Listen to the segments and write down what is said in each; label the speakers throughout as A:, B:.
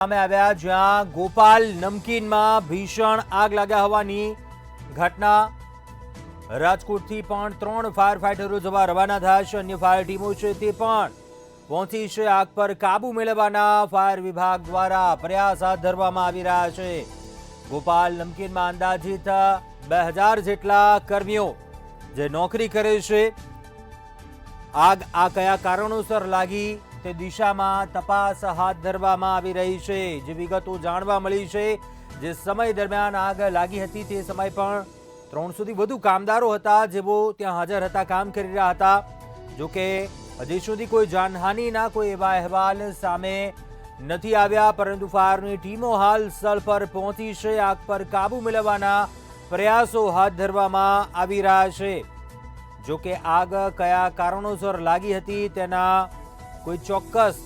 A: સામે આવ્યા જ્યાં ગોપાલ નમકીનમાં ભીષણ આગ લાગ્યા હોવાની ઘટના। રાજકોટથી પણ 3 ફાયર ફાઇટરો જવા રવાના થયા છે। અન્ય ફાયર ટીમો છે તે પણ પહોંચી છે। આગ પર કાબુ મેળવવાના ફાયર વિભાગ દ્વારા પ્રયાસ હાથ ધરવામાં આવી રહ્યા છે। ગોપાલ નમકીનમાં અંદાજિત 2000 જેટલા કર્મીઓ જે નોકરી કરે છે। આગ આ કયા કારણોસર લાગી તે દિશામાં તપાસ હાથ ધરવામાં આવી રહી છે। જે વિગતો જાણવા મળી છે, જે સમય દરમિયાન આગ લાગી હતી તે સમય પણ 300 થી વધુ કામદારો હતા જેઓ ત્યાં હાજર હતા, કામ કરી રહ્યા હતા। જોકે હજી સુધી કોઈ જાનહાનિના કોઈ એવા અહેવાલ સામે નથી આવ્યા, પરંતુ ફાયરની ટીમો હાલ સ્થળ પર પહોંચી છે। આગ પર કાબુ મેળવવાના પ્રયાસો હાથ ધરવામાં આવી રહ્યા છે। જોકે આગ કયા કારણોસર લાગી હતી તેના કોઈ ચોક્કસ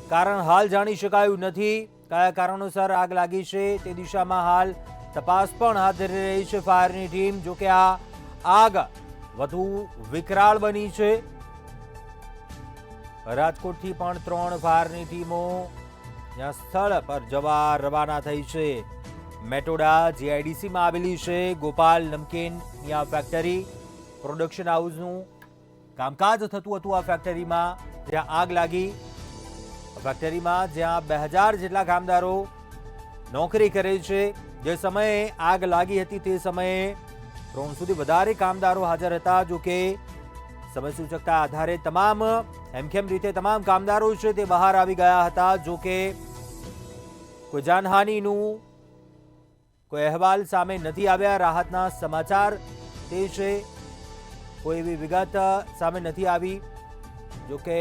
A: કારણ હાલ જાણી શકાયું નથી। કયા કારણોસર આગ લાગી છે તે દિશામાં હાલ તપાસ પણ હાથ ધરી રહી છે ફાયરની ટીમ। જોકે આ આગ વધુ વિકરાળ બની છે। રાજકોટથી પણ 3 ફાયરની ટીમો ત્યાં સ્થળ પર જવા રવાના થઈ છે। મેટોડા જીઆઈડીસીમાં આવેલી છે ગોપાલ નમકીનની આ ફેક્ટરી। પ્રોડક્શન હાઉસનું કામકાજ થતું હતું આ ફેક્ટરીમાં, જ્યાં આગ લાગી। ફેક્ટરીમાં જ્યાં 2000 જેટલા કામદારો નોકરી કરે છે। જે સમયે આગ લાગી હતી તે સમયે 300 થી વધારે કામદારો હાજર હતા। જોકે સમય સૂચકતા આધારે તમામ હેમખેમ રીતે તમામ કામદારો છે તે બહાર આવી ગયા હતા। જોકે કોઈ જાનહાનિનું કોઈ અહેવાલ સામે નથી આવ્યા। રાહતના સમાચાર તે છે, કોઈ એવી વિગત સામે નથી આવી। જોકે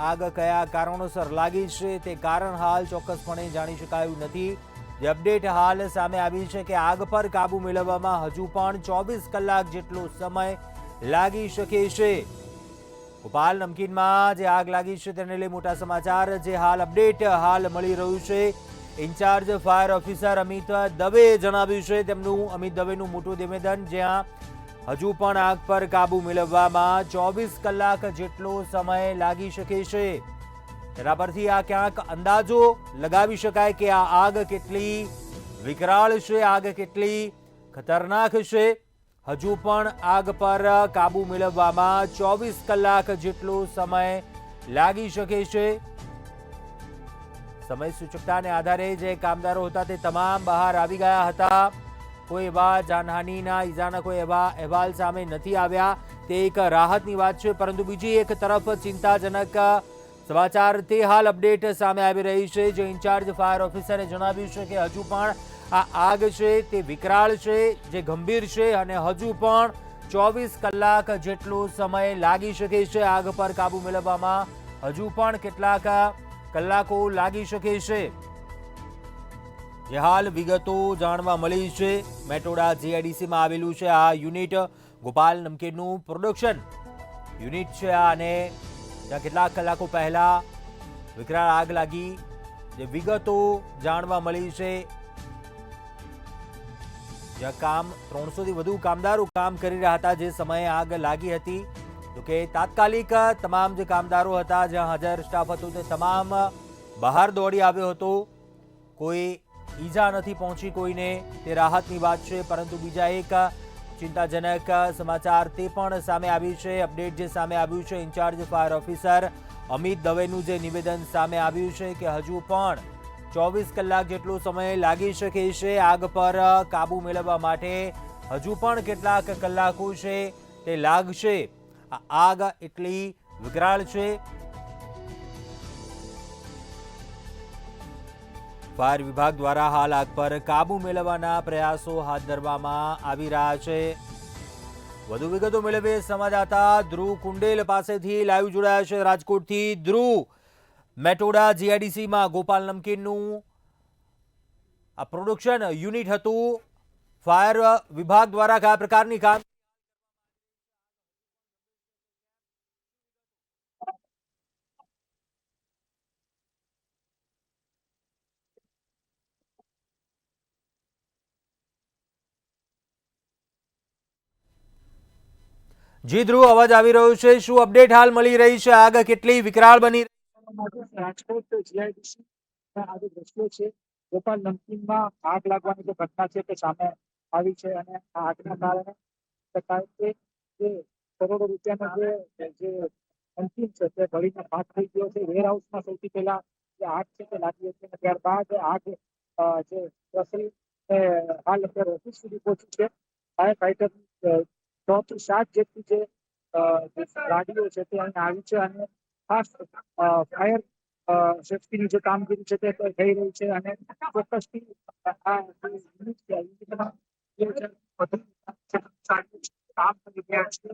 A: આગ કયા કારણોસર લાગી છે તે કારણ હાલ ચોક્કસપણે જાણી શકાયું નથી। જે અપડેટ હાલ સામે આવી છે કે આગ પર કાબુ મેળવવામાં હજુ પણ 24 કલાક જેટલો સમય લાગી શકે છે। ગોપાલ નમકીનમાં જે આગ લાગી છે તેને લઈ મોટા સમાચાર જે હાલ અપડેટ હાલ મળી રહ્યું છે। ઇન્ચાર્જ ફાયર ઓફિસર અમિત દવેએ જણાવ્યું છે તેમનું અમિત દવેનું મોટું નિવેદન, જ્યાં હજુ પણ આગ પર કાબુ મેળવવામાં 24 કલાક જેટલો સમય લાગી શકે છે। તેના પરથી આ ક્યાંક અંદાજો લગાવી શકાય કે આ આગ કેટલી વિકરાળ છે, આગ કેટલી ખતરનાક છે। હજુ પણ આગ પર કાબુ મેળવવામાં 24 કલાક જેટલો સમય લાગી શકે છે। સમય સૂચકતાને આધારે જે કામદારો હતા તે તમામ બહાર આવી ગયા હતા। કોઈ એવા જાનહાનિના ઈજાના કોઈ એવા અહેવાલ સામે નથી આવ્યા, તે એક રાહતની વાત છે। પરંતુ બીજી એક તરફ ચિંતાજનક સમાચાર તે હાલ અપડેટ સામે આવી રહી છે। જે ઇન્ચાર્જ ફાયર ઓફિસરે જણાવ્યું છે કે હજુ પણ આ આગ છે તે વિકરાળ છે, જે ગંભીર છે અને હજુ પણ 24 કલાક જેટલો સમય લાગી શકે છે। આગ પર કાબુ મેળવવામાં હજુ પણ કેટલાક કલાકો લાગી શકે છે। જે હાલ વિગતો જાણવા મળી છે, મેટોડા જીઆઈડીસીમાં આવેલું છે આ યુનિટ, ગોપાલ નમકીનનું પ્રોડક્શન યુનિટ છે આ, અને ત્યાં કેટલાક કલાકો પહેલા વિકરાળ આગ લાગી। જે વિગતો જાણવા મળી છે, જ્યાં 300 થી વધુ કામદારો કામ કરી રહ્યા હતા જે સમયે આગ લાગી હતી। જોકે તાત્કાલિક તમામ જે કામદારો હતા, જ્યાં હાજર સ્ટાફ હતો તે તમામ બહાર દોડી આવ્યો હતો। કોઈ ઈજા નથી પહોંચી કોઈને, તે રાહતની વાત છે। પરંતુ બીજા એક ચિંતાજનક સમાચાર તે પણ સામે આવી છે। અપડેટ જે સામે આવ્યું છે, ઇન્ચાર્જ ફાયર ઓફિસર અમિત દવેનું જે નિવેદન સામે આવ્યું છે કે હજુ પણ 24 કલાક જેટલો સમય લાગી શકે છે આગ પર કાબુ મેળવવા માટે। હજુ પણ કેટલાક કલાકો છે તે લાગશે। આ આગ એટલી વિકરાળ છે। ફાયર વિભાગ દ્વારા હાલ આગ પર કાબુ મેળવવાના પ્રયાસો હાથ ધરવામાં આવી રહ્યા છે। વધુ વિગતો મેળવીએ સંવાદદાતા ધ્રુવ કુંડેલ પાસેથી લાઈવ જોડાયા છે રાજકોટથી। ધ્રુવ, મેટોડા જીઆઈડીસીમાં ગોપાલ નમકીનનું આ પ્રોડક્શન યુનિટ હતું, ફાયર વિભાગ દ્વારા કયા પ્રકારની કામ જી ધ્રુવ, અવાજ આવી રહ્યો છે, શું અપડેટ હાલ મળી રહી છે? આગ કેટલી વિકરાળ બની?
B: રાજકોટ જીઆઈડીસી આ જે દ્રશ્યો છે ગોપાલ નમકીનમાં આગ લાગવાની જે ઘટના છે તે સામે આવી છે અને આ આગના કારણે શકાય કે જે કરોડો રૂપિયાનો જે નમકીન છે તે ભળીને ખાક થઈ ગયો છે. વેર હાઉસમાં સૌથી પહેલા જે આગ છે તે લાગી હતી અને ત્યારબાદ આગ જે પ્રસરી હાલ અત્યારે ઓફિસ સુધી પહોંચી છે. ફાયર ફાઈટર 6 થી 7 જેટલી જે ગાડીઓ છે તે અહીં આવી છે અને ખાસ ફાયર સેફટીની જે કામગીરી છે તે થઈ રહી છે અને ચોક્કસથી આ યુનિટ છે વધુ કામ કરી રહ્યા છે.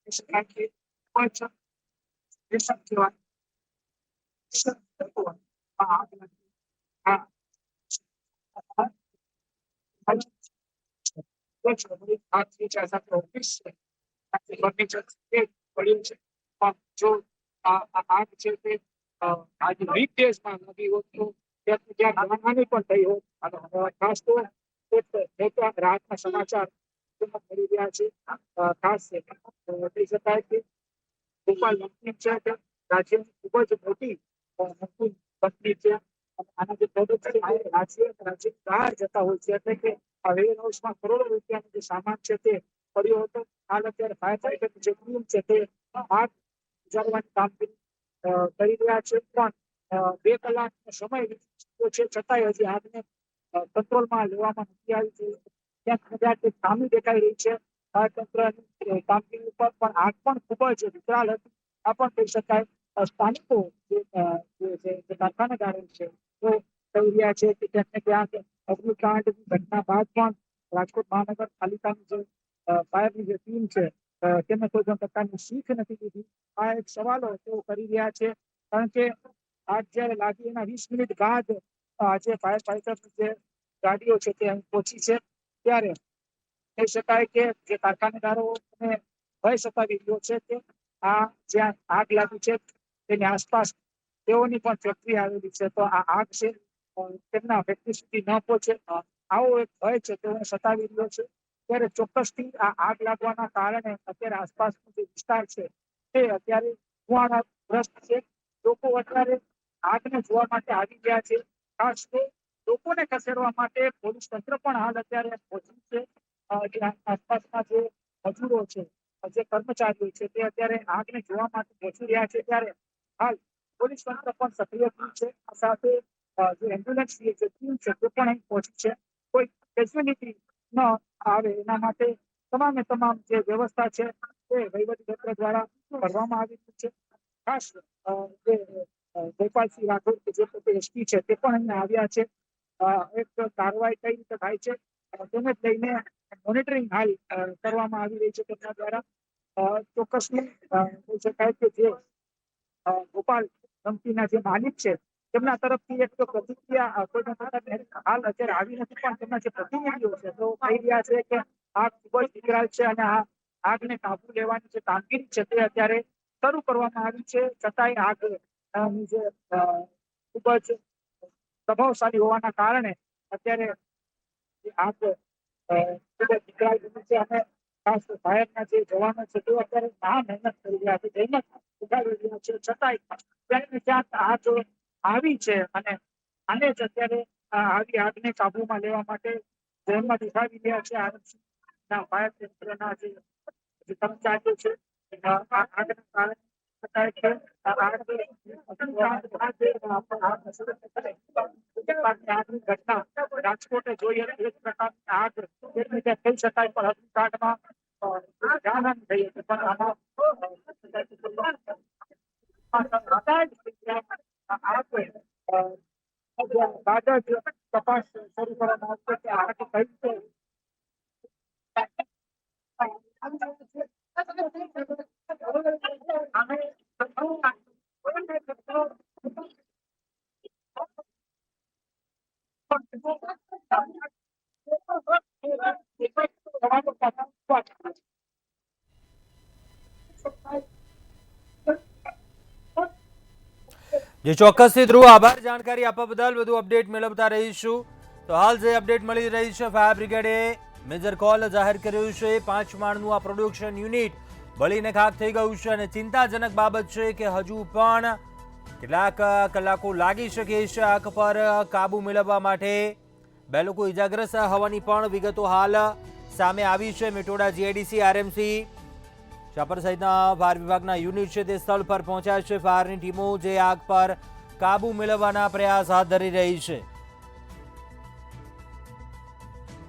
B: શકાય કે કોઈ પણ દેશક જેવા આગ નથી. ઓફિસ છે ફર્નિચર પડ્યું છે પણ જો આગ છે તે આજે વીકડેઝમાં લાગી હોત તો ત્યાં હાનિ પણ થઈ હોત. ખાસ તો રાહતના સમાચાર મળી રહ્યા છે. ખાસ કહી શકાય કે ગોપાલ નમકીન છે તે રાજ્યની ખૂબ જ મોટી નમકીન કંપની છે. આના જે પ્રોડક્ટ છે રાજ્ય બહાર જતા હોય છે એટલે કે આ વેર હાઉસમાં કરોડો રૂપિયાનો જે સામાન છે તે પડ્યો હતો. હાલ અત્યારે ફાયર ફાઈટર જે ટીમ છે તે આગ બુઝાવવાની કામગીરી કરી રહ્યા છે પણ 2 કલાકનો સમય છે છતાંય હજી આગને કંટ્રોલમાં લેવામાં નથી આવી. ક્યાંક કદાચ ખામી દેખાઈ રહી છે ફાયર તંત્રની કામગીરી ઉપર પણ આગ પણ ખૂબ જ વિકરાળ હતી. આ પણ કહી શકાય. સ્થાનિકો જે કારખાનેદારો છે તો કહી રહ્યા છે કે ક્યાંક ને ક્યાંક અગ્નિકાંડની ઘટના બાદ પણ રાજકોટ મહાનગરપાલિકાની જે ફાયરની જે ટીમ છે તેમને કોઈ પણ પ્રકારની શીખ નથી લીધી. આ એક સવાલો તેઓ કરી રહ્યા છે કારણ કે આગ જયારે લાગી એના 20 મિનિટ બાદ આજે ફાયર ફાઈટરની જે ગાડીઓ છે તે અહીં પહોંચી છે ત્યારે કહી શકાય કે જે કારખાનેદારોને ભય સતાવી રહ્યો છે કે આ જ્યાં આગ લાગી છે તેની આસપાસ તેઓની પણ ફેક્ટરી આવેલી છે તો આ આગ છે તેમના ફેક્ટરી સુધી ન પહોંચે આવો એક ભય છે તેઓને સતાવી રહ્યો છે. ત્યારે ચોક્કસથી આ આગ લાગવાના કારણે અત્યારે આસપાસનો જે વિસ્તાર છે તે અત્યારે ધુવાણાગ્રસ્ત છે. લોકો અત્યારે આગને જોવા માટે આવી ગયા છે. ખાસ તો લોકોને ખસેડવા માટે પોલીસ તંત્ર પણ હાલ અત્યારે પહોંચ્યું છે. આસપાસના જે મજૂરો છે જે કર્મચારીઓ છે તે અત્યારે આગને જોવા માટે પહોંચી રહ્યા છે ત્યારે હાલ પોલીસ તંત્ર પણ સક્રિય થયું છે. આ સાથે જે એમ્બ્યુલન્સની જે ટીમ છે તે પણ અહીં પહોંચી છે. કોઈ કેઝ્યુઅલિટી ન આવે એના માટે તમામે તમામ જે વ્યવસ્થા છે તે વહીવટીતંત્ર દ્વારા કરવામાં આવી રહી છે. ખાસ જે ગોપાલસિંહ રાઠોડ કે જે પોતે એસપી છે તે પણ અહીંયા આવ્યા છે. એક કાર્યવાહી કઈ રીતે થાય છે તેને લઈને મોનિટરિંગ હાલ કરવામાં આવી રહી છે તેમના દ્વારા. ચોક્કસથી કહી શકાય કે જે ગોપાલ કંપનીના જે માલિક છે તેમના તરફથી એક તો પ્રતિક્રિયા કોઈ હાલ અત્યારે આવી નથી પણ તેમના જે પ્રતિનિધિઓ છે તો કહી રહ્યા છે કે આગ ખૂબ જ વિકરાળ છે અને આ આગને કાબુ લેવાની જે કામગીરી છે તે અત્યારે શરૂ કરવામાં આવી છે. છતાંય આગ જે ખૂબ જ પ્રભાવશાળી હોવાના કારણે અત્યારે આગ ખૂબ જ વિકરાળ બની છે અને ખાસ ફાયરના જે જવાનો છે તેઓ અત્યારે મહેનત કરી રહ્યા છે જહેમત ઉઠાવી રહ્યા છે. છતાંય ક્યાંક ને ક્યાંક આગ આવી છે અને આને જ અત્યારે આવી આગને કાબુમાં લેવા માટે જહેમત ઉઠાવી રહ્યા છે. આરક્ષણના ફાયર તંત્રના જે કર્મચારીઓ છે આગના કારણે રાજકોટે જોઈએ એક પ્રકારની આગ કહી શકાય પણ અગ્નિકાંડમાં જાનહાનિ થઈ હતી પણ આમાં બાદ જ તપાસ શરૂ કરવામાં આવશે કે આગ કઈ રીતે
A: જે ચોક્કસથી ધ્રુવ આભાર જાણકારી આપવા બદલ. વધુ અપડેટ મેળવતા રહીશું. તો હાલ જે અપડેટ મળી રહી છે ફાયર બ્રિગેડે મેજર કોલ જાહેર કર્યું છે. 5 માળનું આ પ્રોડક્શન યુનિટ બળીને ખાક થઈ ગયું છે અને ચિંતાજનક બાબત છે કે હજુ પણ કેટલાક કલાકો લાગી શકે છે આગ પર કાબુ મેળવવા માટે. 2 લોકો ઇજાગ્રસ્ત હોવાની પણ વિગતો હાલ સામે આવી છે. મેટોડા જીઆઈડીસી આરએમસી શાપર સહિતના ફાયર વિભાગના યુનિટ છે તે સ્થળ પર પહોંચ્યા છે. ફાયરની ટીમો જે આગ પર કાબુ મેળવવાના પ્રયાસ હાથ ધરી રહી છે.